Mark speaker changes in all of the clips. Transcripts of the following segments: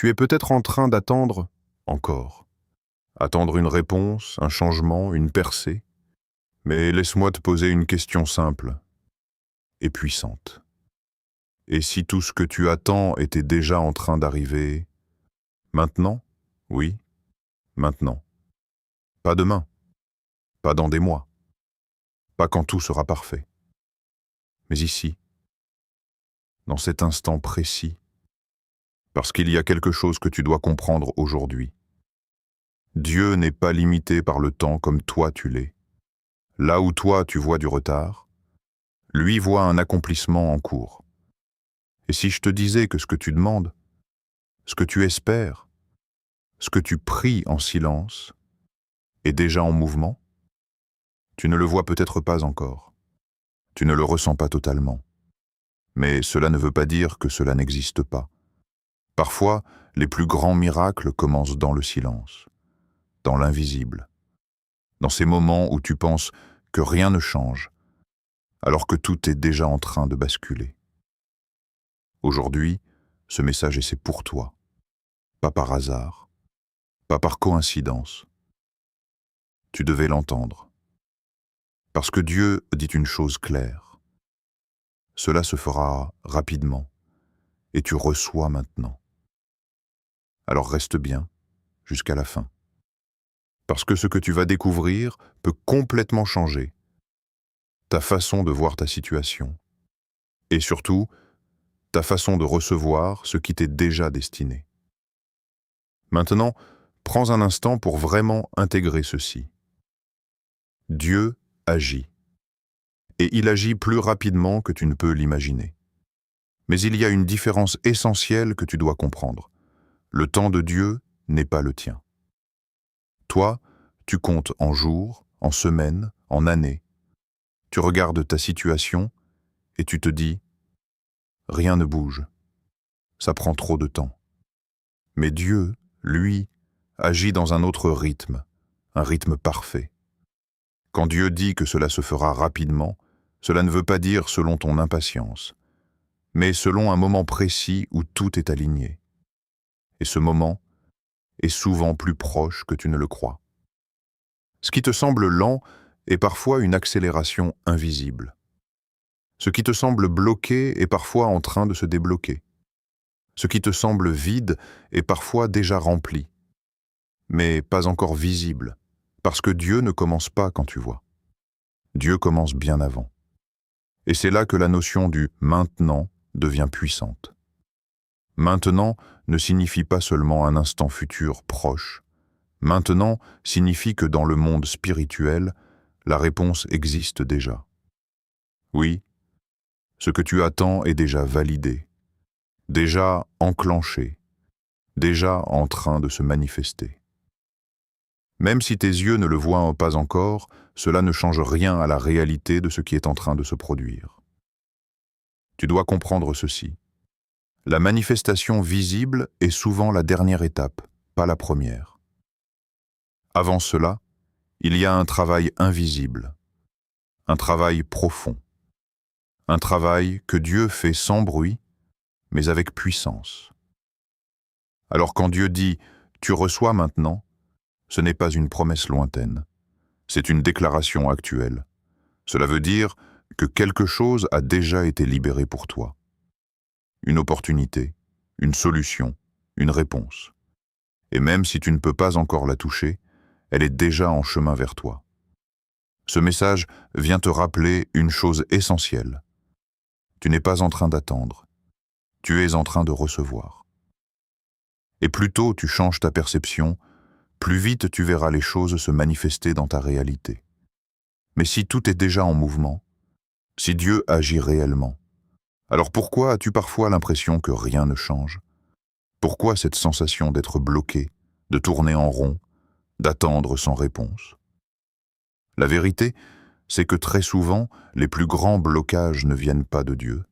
Speaker 1: Tu es peut-être en train d'attendre encore. Attendre une réponse, un changement, une percée. Mais laisse-moi te poser une question simple et puissante. Et si tout ce que tu attends était déjà en train d'arriver maintenant? Oui, maintenant. Pas demain, pas dans des mois, pas quand tout sera parfait. Mais ici, dans cet instant précis, parce qu'il y a quelque chose que tu dois comprendre aujourd'hui. Dieu n'est pas limité par le temps comme toi tu l'es. Là où toi tu vois du retard, lui voit un accomplissement en cours. Et si je te disais que ce que tu demandes, ce que tu espères, ce que tu pries en silence, est déjà en mouvement, tu ne le vois peut-être pas encore. Tu ne le ressens pas totalement. Mais cela ne veut pas dire que cela n'existe pas. Parfois, les plus grands miracles commencent dans le silence, dans l'invisible, dans ces moments où tu penses que rien ne change, alors que tout est déjà en train de basculer. Aujourd'hui, ce message c'est pour toi, pas par hasard, pas par coïncidence. Tu devais l'entendre. Parce que Dieu dit une chose claire. Cela se fera rapidement, et tu reçois maintenant. Alors reste bien jusqu'à la fin. Parce que ce que tu vas découvrir peut complètement changer ta façon de voir ta situation, et surtout, ta façon de recevoir ce qui t'est déjà destiné. Maintenant, prends un instant pour vraiment intégrer ceci. Dieu agit, et il agit plus rapidement que tu ne peux l'imaginer. Mais il y a une différence essentielle que tu dois comprendre. Le temps de Dieu n'est pas le tien. Toi, tu comptes en jours, en semaines, en années. Tu regardes ta situation et tu te dis « Rien ne bouge. Ça prend trop de temps. » Mais Dieu, lui, agit dans un autre rythme, un rythme parfait. Quand Dieu dit que cela se fera rapidement, cela ne veut pas dire selon ton impatience, mais selon un moment précis où tout est aligné. Et ce moment est souvent plus proche que tu ne le crois. Ce qui te semble lent est parfois une accélération invisible. Ce qui te semble bloqué est parfois en train de se débloquer. Ce qui te semble vide est parfois déjà rempli, mais pas encore visible, parce que Dieu ne commence pas quand tu vois. Dieu commence bien avant. Et c'est là que la notion du « maintenant » devient puissante. Maintenant ne signifie pas seulement un instant futur proche. Maintenant signifie que dans le monde spirituel, la réponse existe déjà. Oui, ce que tu attends est déjà validé, déjà enclenché, déjà en train de se manifester. Même si tes yeux ne le voient pas encore, cela ne change rien à la réalité de ce qui est en train de se produire. Tu dois comprendre ceci. La manifestation visible est souvent la dernière étape, pas la première. Avant cela, il y a un travail invisible, un travail profond, un travail que Dieu fait sans bruit, mais avec puissance. Alors quand Dieu dit « tu reçois maintenant », ce n'est pas une promesse lointaine, c'est une déclaration actuelle. Cela veut dire que quelque chose a déjà été libéré pour toi. Une opportunité, une solution, une réponse. Et même si tu ne peux pas encore la toucher, elle est déjà en chemin vers toi. Ce message vient te rappeler une chose essentielle. Tu n'es pas en train d'attendre, tu es en train de recevoir. Et plus tôt tu changes ta perception, plus vite tu verras les choses se manifester dans ta réalité. Mais si tout est déjà en mouvement, si Dieu agit réellement, alors pourquoi as-tu parfois l'impression que rien ne change? Pourquoi cette sensation d'être bloqué, de tourner en rond, d'attendre sans réponse? La vérité, c'est que très souvent, les plus grands blocages ne viennent pas de Dieu,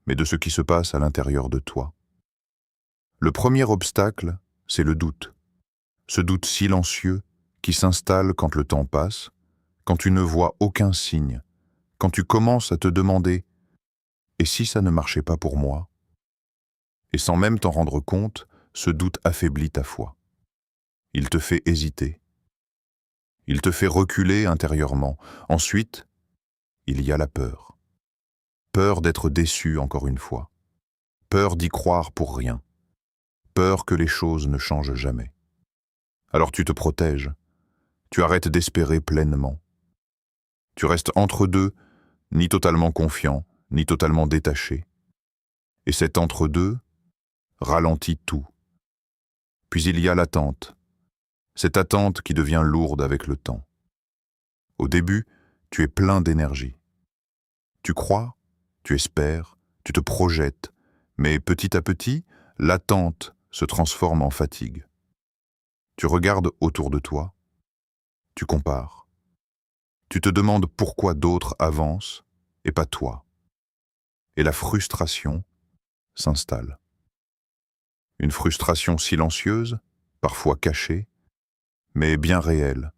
Speaker 1: mais de ce qui se passe à l'intérieur de toi. Le premier obstacle, c'est le doute. Ce doute silencieux qui s'installe quand le temps passe, quand tu ne vois aucun signe, quand tu commences à te demander « et si ça ne marchait pas pour moi ?» Et sans même t'en rendre compte, ce doute affaiblit ta foi. Il te fait hésiter. Il te fait reculer intérieurement. Ensuite, il y a la peur. Peur d'être déçu encore une fois. Peur d'y croire pour rien. Peur que les choses ne changent jamais. Alors tu te protèges. Tu arrêtes d'espérer pleinement. Tu restes entre deux, ni totalement confiant, ni totalement détaché. Et cet entre-deux ralentit tout. Puis il y a l'attente. Cette attente qui devient lourde avec le temps. Au début, tu es plein d'énergie. Tu crois, tu espères, tu te projettes, mais petit à petit, l'attente se transforme en fatigue. Tu regardes autour de toi, tu compares. Tu te demandes pourquoi d'autres avancent et pas toi. Et la frustration s'installe. Une frustration silencieuse, parfois cachée, mais bien réelle.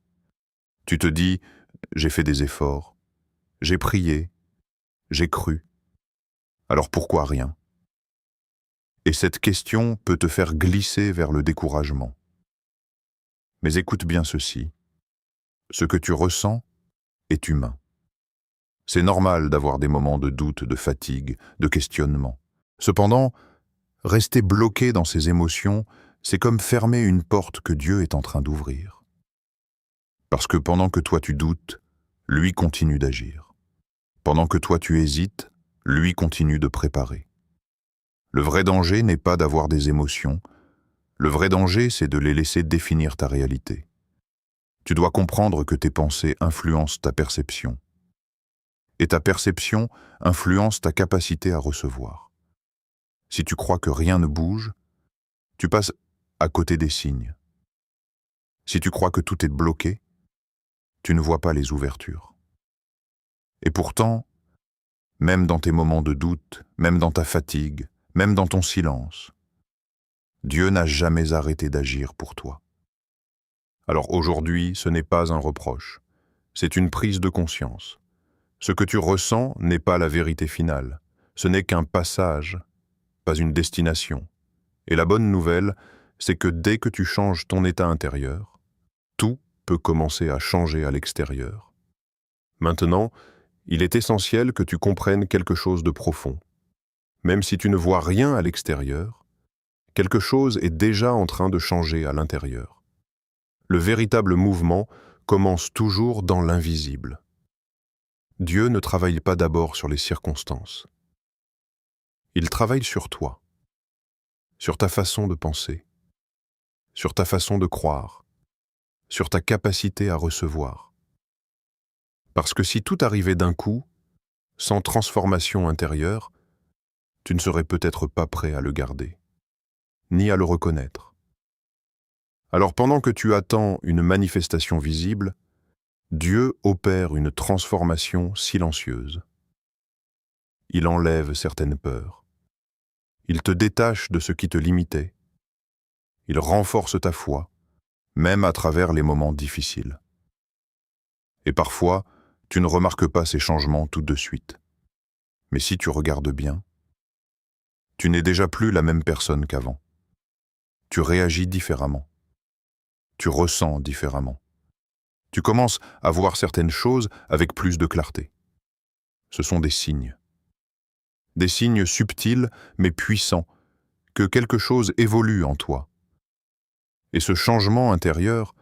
Speaker 1: Tu te dis, j'ai fait des efforts, j'ai prié, j'ai cru. Alors pourquoi rien? Et cette question peut te faire glisser vers le découragement. Mais écoute bien ceci. Ce que tu ressens est humain. C'est normal d'avoir des moments de doute, de fatigue, de questionnement. Cependant, rester bloqué dans ces émotions, c'est comme fermer une porte que Dieu est en train d'ouvrir. Parce que pendant que toi tu doutes, lui continue d'agir. Pendant que toi tu hésites, lui continue de préparer. Le vrai danger n'est pas d'avoir des émotions. Le vrai danger, c'est de les laisser définir ta réalité. Tu dois comprendre que tes pensées influencent ta perception. Et ta perception influence ta capacité à recevoir. Si tu crois que rien ne bouge, tu passes à côté des signes. Si tu crois que tout est bloqué, tu ne vois pas les ouvertures. Et pourtant, même dans tes moments de doute, même dans ta fatigue, même dans ton silence, Dieu n'a jamais arrêté d'agir pour toi. Alors aujourd'hui, ce n'est pas un reproche, c'est une prise de conscience. Ce que tu ressens n'est pas la vérité finale, ce n'est qu'un passage, pas une destination. Et la bonne nouvelle, c'est que dès que tu changes ton état intérieur, tout peut commencer à changer à l'extérieur. Maintenant, il est essentiel que tu comprennes quelque chose de profond. Même si tu ne vois rien à l'extérieur, quelque chose est déjà en train de changer à l'intérieur. Le véritable mouvement commence toujours dans l'invisible. Dieu ne travaille pas d'abord sur les circonstances. Il travaille sur toi, sur ta façon de penser, sur ta façon de croire, sur ta capacité à recevoir. Parce que si tout arrivait d'un coup, sans transformation intérieure, tu ne serais peut-être pas prêt à le garder, ni à le reconnaître. Alors pendant que tu attends une manifestation visible, Dieu opère une transformation silencieuse. Il enlève certaines peurs. Il te détache de ce qui te limitait. Il renforce ta foi, même à travers les moments difficiles. Et parfois, tu ne remarques pas ces changements tout de suite. Mais si tu regardes bien, tu n'es déjà plus la même personne qu'avant. Tu réagis différemment. Tu ressens différemment. Tu commences à voir certaines choses avec plus de clarté. Ce sont des signes. Des signes subtils mais puissants que quelque chose évolue en toi. Et ce changement intérieur,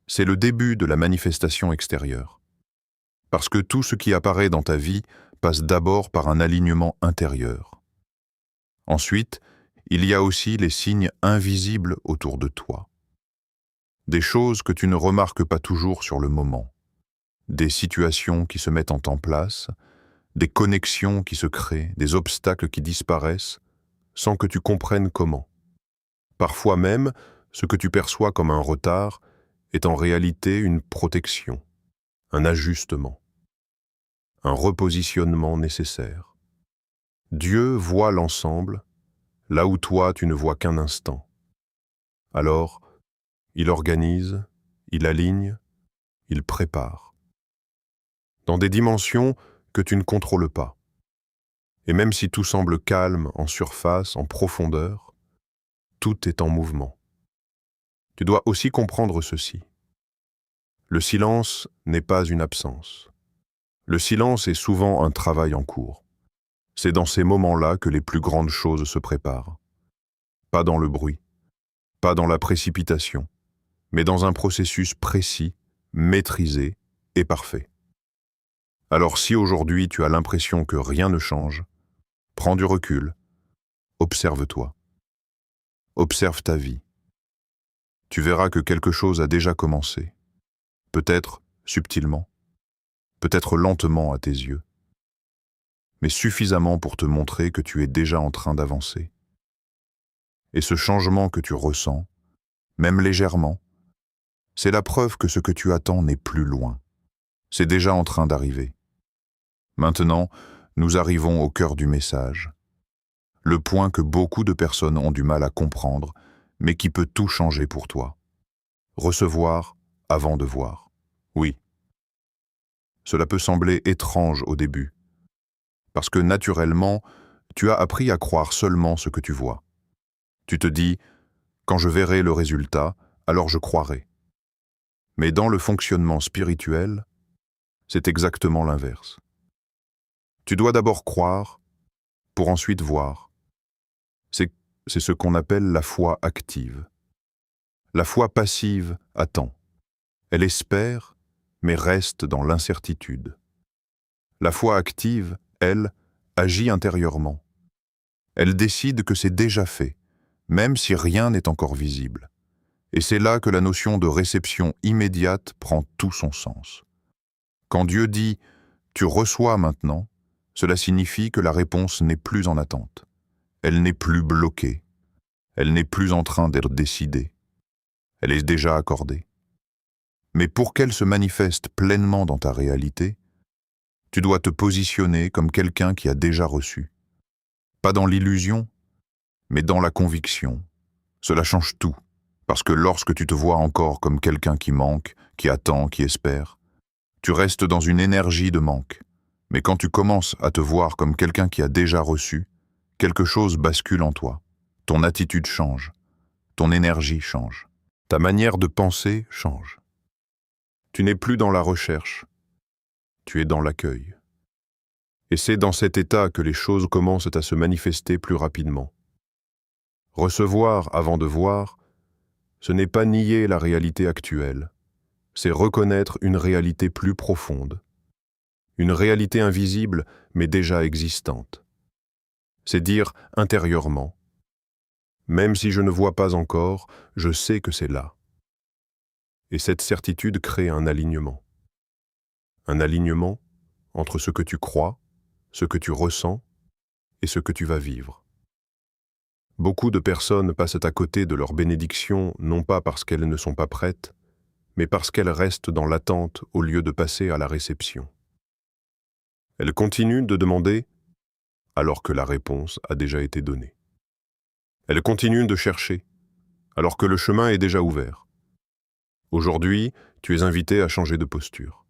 Speaker 1: c'est le début de la manifestation extérieure. Parce que tout ce qui apparaît dans ta vie passe d'abord par un alignement intérieur. Ensuite, il y a aussi les signes invisibles autour de toi. Des choses que tu ne remarques pas toujours sur le moment. Des situations qui se mettent en place, des connexions qui se créent, des obstacles qui disparaissent, sans que tu comprennes comment. Parfois même, ce que tu perçois comme un retard est en réalité une protection, un ajustement, un repositionnement nécessaire. Dieu voit l'ensemble, là où toi tu ne vois qu'un instant. Alors, il organise, il aligne, il prépare. Dans des dimensions que tu ne contrôles pas. Et même si tout semble calme en surface, en profondeur, tout est en mouvement. Tu dois aussi comprendre ceci. Le silence n'est pas une absence. Le silence est souvent un travail en cours. C'est dans ces moments-là que les plus grandes choses se préparent. Pas dans le bruit, pas dans la précipitation, mais dans un processus précis, maîtrisé et parfait. Alors si aujourd'hui tu as l'impression que rien ne change, prends du recul, observe-toi, observe ta vie. Tu verras que quelque chose a déjà commencé, peut-être subtilement, peut-être lentement à tes yeux, mais suffisamment pour te montrer que tu es déjà en train d'avancer. Et ce changement que tu ressens, même légèrement, c'est la preuve que ce que tu attends n'est plus loin. C'est déjà en train d'arriver. Maintenant, nous arrivons au cœur du message. Le point que beaucoup de personnes ont du mal à comprendre, mais qui peut tout changer pour toi. Recevoir avant de voir. Oui. Cela peut sembler étrange au début, parce que naturellement, tu as appris à croire seulement ce que tu vois. Tu te dis, quand je verrai le résultat, alors je croirai. Mais dans le fonctionnement spirituel, c'est exactement l'inverse. Tu dois d'abord croire, pour ensuite voir. C'est ce qu'on appelle la foi active. La foi passive attend. Elle espère, mais reste dans l'incertitude. La foi active, elle, agit intérieurement. Elle décide que c'est déjà fait, même si rien n'est encore visible. Et c'est là que la notion de réception immédiate prend tout son sens. Quand Dieu dit « tu reçois maintenant », cela signifie que la réponse n'est plus en attente. Elle n'est plus bloquée. Elle n'est plus en train d'être décidée. Elle est déjà accordée. Mais pour qu'elle se manifeste pleinement dans ta réalité, tu dois te positionner comme quelqu'un qui a déjà reçu. Pas dans l'illusion, mais dans la conviction. Cela change tout, parce que lorsque tu te vois encore comme quelqu'un qui manque, qui attend, qui espère, tu restes dans une énergie de manque. Mais quand tu commences à te voir comme quelqu'un qui a déjà reçu, quelque chose bascule en toi. Ton attitude change, ton énergie change, ta manière de penser change. Tu n'es plus dans la recherche, tu es dans l'accueil. Et c'est dans cet état que les choses commencent à se manifester plus rapidement. Recevoir avant de voir, ce n'est pas nier la réalité actuelle, c'est reconnaître une réalité plus profonde, une réalité invisible mais déjà existante. C'est dire intérieurement, même si je ne vois pas encore, je sais que c'est là. Et cette certitude crée un alignement. Un alignement entre ce que tu crois, ce que tu ressens et ce que tu vas vivre. Beaucoup de personnes passent à côté de leur bénédiction non pas parce qu'elles ne sont pas prêtes, mais parce qu'elles restent dans l'attente au lieu de passer à la réception. Elles continuent de demander alors que la réponse a déjà été donnée. Elles continuent de chercher alors que le chemin est déjà ouvert. Aujourd'hui, tu es invité à changer de posture.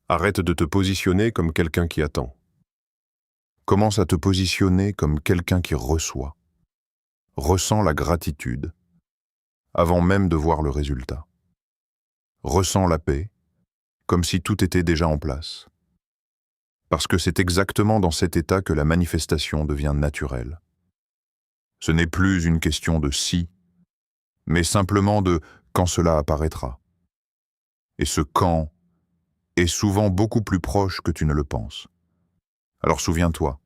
Speaker 1: Arrête de te positionner comme quelqu'un qui attend. Commence à te positionner comme quelqu'un qui reçoit. Ressens la gratitude avant même de voir le résultat. Ressens la paix, comme si tout était déjà en place. Parce que c'est exactement dans cet état que la manifestation devient naturelle. Ce n'est plus une question de si, mais simplement de quand cela apparaîtra. Et ce quand est souvent beaucoup plus proche que tu ne le penses. Alors souviens-toi,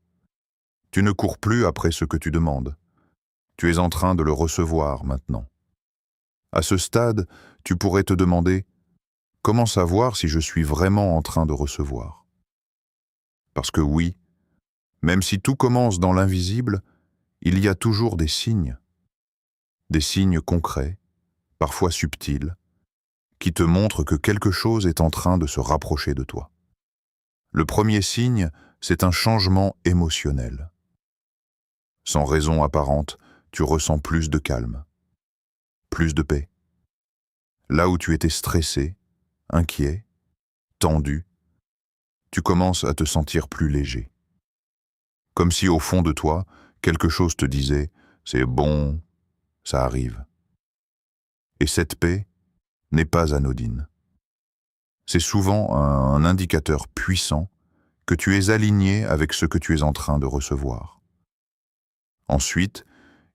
Speaker 1: tu ne cours plus après ce que tu demandes. Tu es en train de le recevoir maintenant. À ce stade, tu pourrais te demander « Comment savoir si je suis vraiment en train de recevoir ?» Parce que oui, même si tout commence dans l'invisible, il y a toujours des signes concrets, parfois subtils, qui te montrent que quelque chose est en train de se rapprocher de toi. Le premier signe, c'est un changement émotionnel. Sans raison apparente, tu ressens plus de calme, plus de paix. Là où tu étais stressé, inquiet, tendu, tu commences à te sentir plus léger. Comme si au fond de toi, quelque chose te disait « c'est bon, ça arrive. Et cette paix n'est pas anodine. C'est souvent un indicateur puissant que tu es aligné avec ce que tu es en train de recevoir. Ensuite,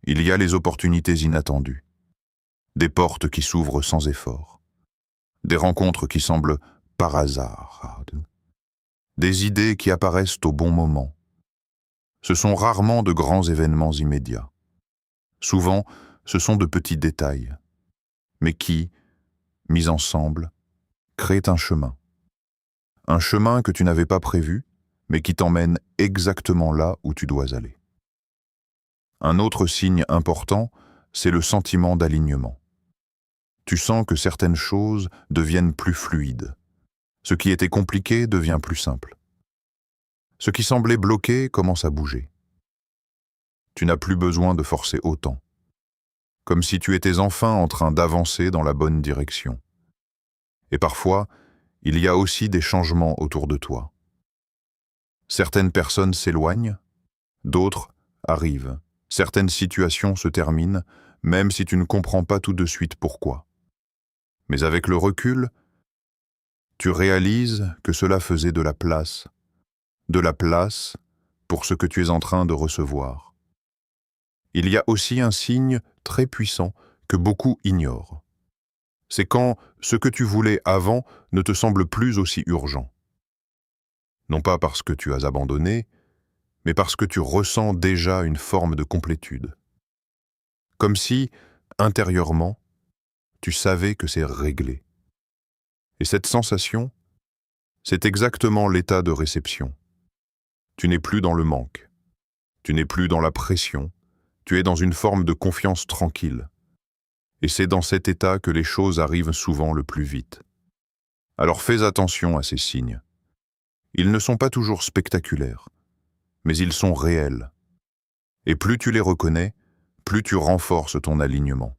Speaker 1: il y a les opportunités inattendues, des portes qui s'ouvrent sans effort, des rencontres qui semblent par hasard, des idées qui apparaissent au bon moment. Ce sont rarement de grands événements immédiats. Souvent, ce sont de petits détails, mais qui, mis ensemble, créent un chemin. Un chemin que tu n'avais pas prévu, mais qui t'emmène exactement là où tu dois aller. Un autre signe important, c'est le sentiment d'alignement. Tu sens que certaines choses deviennent plus fluides. Ce qui était compliqué devient plus simple. Ce qui semblait bloqué commence à bouger. Tu n'as plus besoin de forcer autant. Comme si tu étais enfin en train d'avancer dans la bonne direction. Et parfois, il y a aussi des changements autour de toi. Certaines personnes s'éloignent, d'autres arrivent. Certaines situations se terminent, même si tu ne comprends pas tout de suite pourquoi. Mais avec le recul, tu réalises que cela faisait de la place pour ce que tu es en train de recevoir. Il y a aussi un signe très puissant que beaucoup ignorent. C'est quand ce que tu voulais avant ne te semble plus aussi urgent. Non pas parce que tu as abandonné, mais parce que tu ressens déjà une forme de complétude. Comme si, intérieurement, tu savais que c'est réglé. Et cette sensation, c'est exactement l'état de réception. Tu n'es plus dans le manque, tu n'es plus dans la pression, tu es dans une forme de confiance tranquille. Et c'est dans cet état que les choses arrivent souvent le plus vite. Alors fais attention à ces signes. Ils ne sont pas toujours spectaculaires, mais ils sont réels. Et plus tu les reconnais, plus tu renforces ton alignement.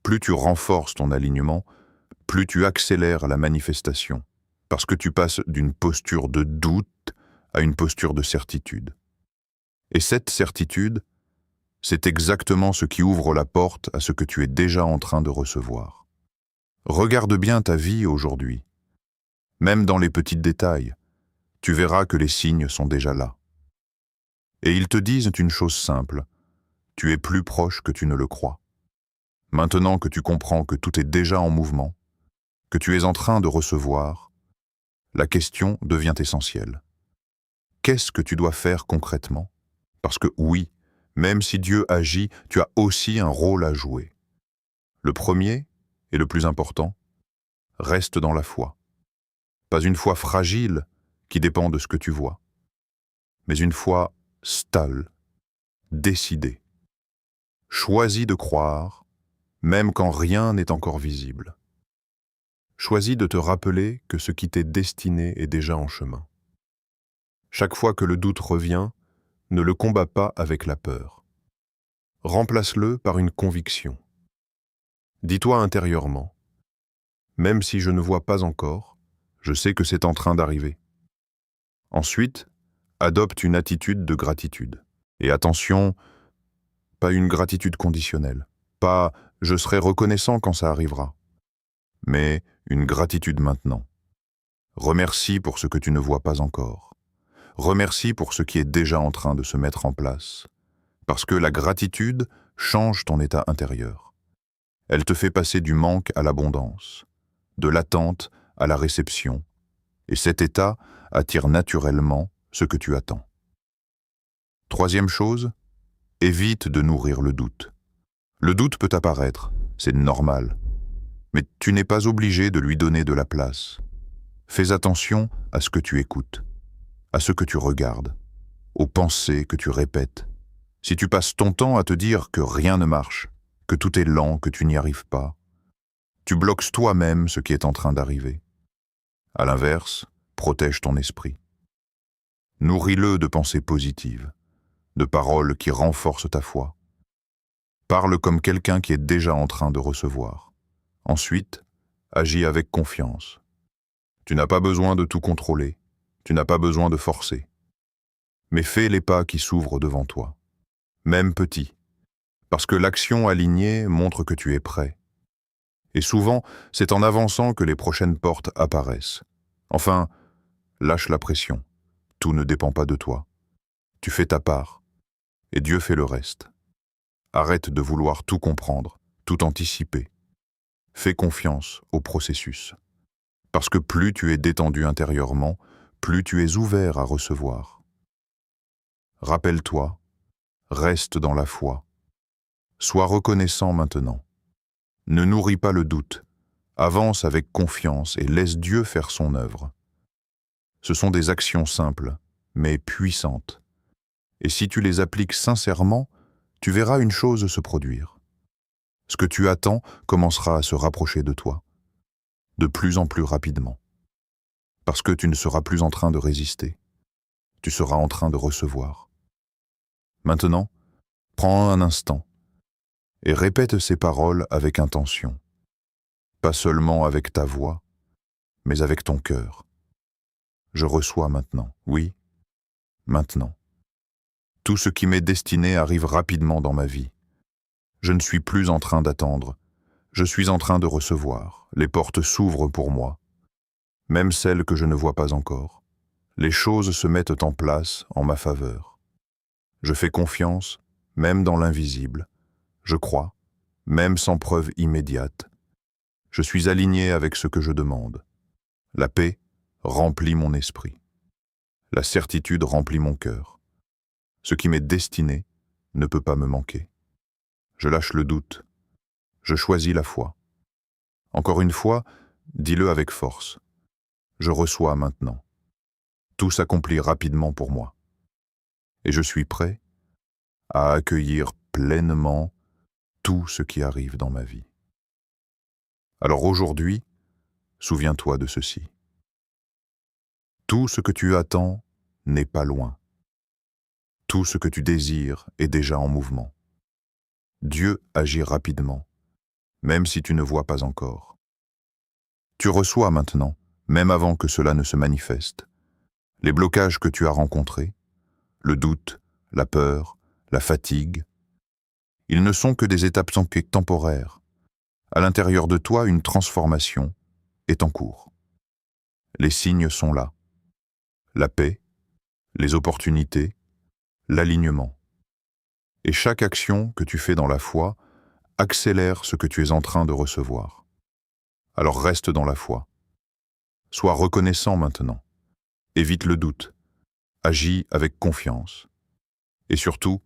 Speaker 1: Plus tu renforces ton alignement, plus tu accélères la manifestation, parce que tu passes d'une posture de doute à une posture de certitude. Et cette certitude, c'est exactement ce qui ouvre la porte à ce que tu es déjà en train de recevoir. Regarde bien ta vie aujourd'hui. Même dans les petits détails, tu verras que les signes sont déjà là. Et ils te disent une chose simple, tu es plus proche que tu ne le crois. Maintenant que tu comprends que tout est déjà en mouvement, que tu es en train de recevoir, la question devient essentielle. Qu'est-ce que tu dois faire concrètement? Parce que oui, même si Dieu agit, tu as aussi un rôle à jouer. Le premier, et le plus important, reste dans la foi. Pas une foi fragile qui dépend de ce que tu vois, mais une foi stable, décidée. Choisis de croire, même quand rien n'est encore visible. Choisis de te rappeler que ce qui t'est destiné est déjà en chemin. Chaque fois que le doute revient, ne le combats pas avec la peur. Remplace-le par une conviction. Dis-toi intérieurement, même si je ne vois pas encore, je sais que c'est en train d'arriver. Ensuite, adopte une attitude de gratitude. Et attention, pas une gratitude conditionnelle, pas « je serai reconnaissant quand ça arrivera », mais une gratitude maintenant. Remercie pour ce que tu ne vois pas encore. Remercie pour ce qui est déjà en train de se mettre en place. Parce que la gratitude change ton état intérieur. Elle te fait passer du manque à l'abondance, de l'attente à la réception. Et cet état attire naturellement ce que tu attends. Troisième chose, évite de nourrir le doute. Le doute peut apparaître, c'est normal. Mais tu n'es pas obligé de lui donner de la place. Fais attention à ce que tu écoutes, à ce que tu regardes, aux pensées que tu répètes. Si tu passes ton temps à te dire que rien ne marche, que tout est lent, que tu n'y arrives pas, tu bloques toi-même ce qui est en train d'arriver. À l'inverse, protège ton esprit. Nourris-le de pensées positives, de paroles qui renforcent ta foi. Parle comme quelqu'un qui est déjà en train de recevoir. Ensuite, agis avec confiance. Tu n'as pas besoin de tout contrôler, tu n'as pas besoin de forcer. Mais fais les pas qui s'ouvrent devant toi. Même petits, Parce que l'action alignée montre que tu es prêt. Et souvent, c'est en avançant que les prochaines portes apparaissent. Enfin, lâche la pression. Tout ne dépend pas de toi. Tu fais ta part, et Dieu fait le reste. Arrête de vouloir tout comprendre, tout anticiper. Fais confiance au processus. Parce que plus tu es détendu intérieurement, plus tu es ouvert à recevoir. Rappelle-toi, reste dans la foi. Sois reconnaissant maintenant. Ne nourris pas le doute. Avance avec confiance et laisse Dieu faire son œuvre. Ce sont des actions simples, mais puissantes. Et si tu les appliques sincèrement, tu verras une chose se produire. Ce que tu attends commencera à se rapprocher de toi, de plus en plus rapidement. Parce que tu ne seras plus en train de résister, tu seras en train de recevoir. Maintenant, prends un instant et répète ces paroles avec intention. Pas seulement avec ta voix, mais avec ton cœur. Je reçois maintenant, oui, maintenant. Tout ce qui m'est destiné arrive rapidement dans ma vie. Je ne suis plus en train d'attendre, je suis en train de recevoir. Les portes s'ouvrent pour moi, même celles que je ne vois pas encore. Les choses se mettent en place en ma faveur. Je fais confiance, même dans l'invisible. Je crois, même sans preuve immédiate. Je suis aligné avec ce que je demande. La paix remplit mon esprit. La certitude remplit mon cœur. Ce qui m'est destiné ne peut pas me manquer. Je lâche le doute. Je choisis la foi. Encore une fois, dis-le avec force. Je reçois maintenant. Tout s'accomplit rapidement pour moi. Et je suis prêt à accueillir pleinement tout ce qui arrive dans ma vie. Alors aujourd'hui, souviens-toi de ceci. Tout ce que tu attends n'est pas loin. Tout ce que tu désires est déjà en mouvement. Dieu agit rapidement, même si tu ne vois pas encore. Tu reçois maintenant, même avant que cela ne se manifeste. Les blocages que tu as rencontrés, le doute, la peur, la fatigue, ils ne sont que des étapes temporaires. À l'intérieur de toi, une transformation est en cours. Les signes sont là. La paix, les opportunités, l'alignement. Et chaque action que tu fais dans la foi accélère ce que tu es en train de recevoir. Alors reste dans la foi. Sois reconnaissant maintenant. Évite le doute. Agis avec confiance. Et surtout,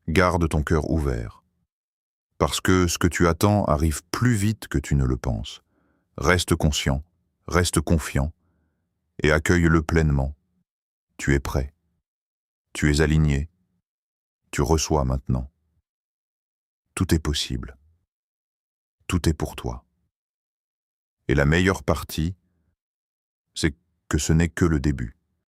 Speaker 1: garde ton cœur ouvert. Parce que ce que tu attends arrive plus vite que tu ne le penses. Reste conscient, reste confiant et accueille-le pleinement. Tu es prêt. Tu es aligné. Tu reçois maintenant. Tout est possible. Tout est pour toi. Et la meilleure partie, c'est que ce n'est que le début.